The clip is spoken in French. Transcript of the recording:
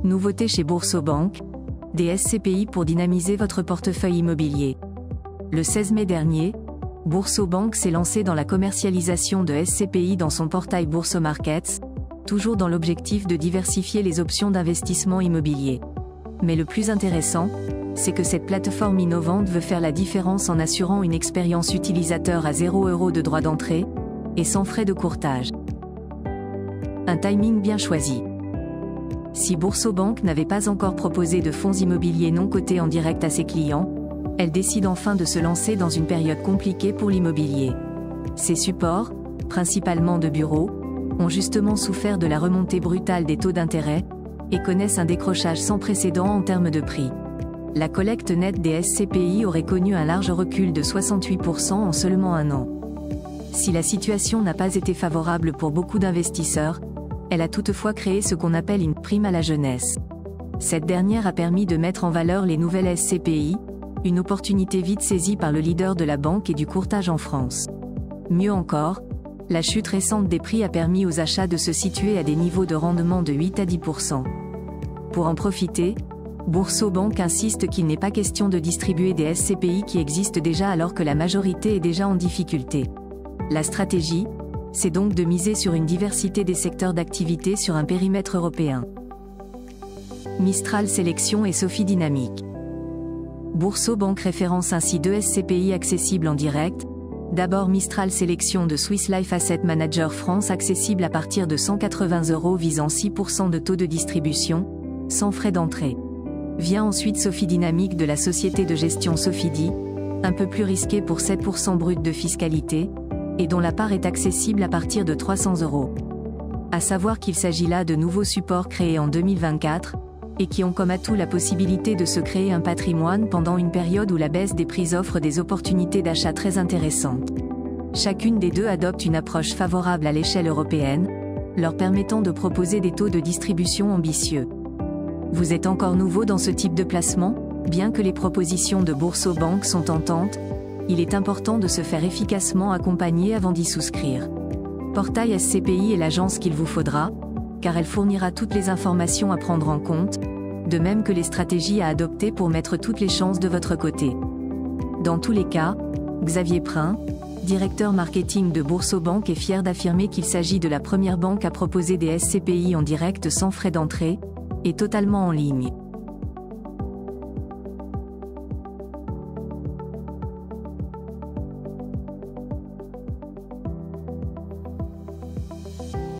Nouveauté chez Boursorama, des SCPI pour dynamiser votre portefeuille immobilier. Le 16 mai dernier, Boursorama s'est lancé dans la commercialisation de SCPI dans son portail Boursomarkets, toujours dans l'objectif de diversifier les options d'investissement immobilier. Mais le plus intéressant, c'est que cette plateforme innovante veut faire la différence en assurant une expérience utilisateur à 0 € de droit d'entrée, et sans frais de courtage. Un timing bien choisi. Si Boursorama n'avait pas encore proposé de fonds immobiliers non cotés en direct à ses clients, elle décide enfin de se lancer dans une période compliquée pour l'immobilier. Ses supports, principalement de bureaux, ont justement souffert de la remontée brutale des taux d'intérêt, et connaissent un décrochage sans précédent en termes de prix. La collecte nette des SCPI aurait connu un large recul de 68% en seulement un an. Si la situation n'a pas été favorable pour beaucoup d'investisseurs, elle a toutefois créé ce qu'on appelle une prime à la jeunesse. Cette dernière a permis de mettre en valeur les nouvelles SCPI, une opportunité vite saisie par le leader de la banque et du courtage en France. Mieux encore, la chute récente des prix a permis aux achats de se situer à des niveaux de rendement de 8 à 10%. Pour en profiter, Boursorama insiste qu'il n'est pas question de distribuer des SCPI qui existent déjà alors que la majorité est déjà en difficulté. La stratégie, c'est donc de miser sur une diversité des secteurs d'activité sur un périmètre européen. Mistral Sélection et Sophie Dynamique. Boursorama référence ainsi deux SCPI accessibles en direct. D'abord Mistral Sélection de Swiss Life Asset Manager France accessible à partir de 180 € visant 6% de taux de distribution, sans frais d'entrée. Vient ensuite Sophie Dynamique de la société de gestion Sofidy, un peu plus risqué pour 7% brut de fiscalité, et dont la part est accessible à partir de 300 €. À savoir qu'il s'agit là de nouveaux supports créés en 2024, et qui ont comme atout la possibilité de se créer un patrimoine pendant une période où la baisse des prix offre des opportunités d'achat très intéressantes. Chacune des deux adopte une approche favorable à l'échelle européenne, leur permettant de proposer des taux de distribution ambitieux. Vous êtes encore nouveau dans ce type de placement? Bien que les propositions de Boursorama sont tentantes, il est important de se faire efficacement accompagner avant d'y souscrire. Portail SCPI est l'agence qu'il vous faudra, car elle fournira toutes les informations à prendre en compte, de même que les stratégies à adopter pour mettre toutes les chances de votre côté. Dans tous les cas, Xavier Prin, directeur marketing de Boursorama, est fier d'affirmer qu'il s'agit de la première banque à proposer des SCPI en direct sans frais d'entrée, et totalement en ligne.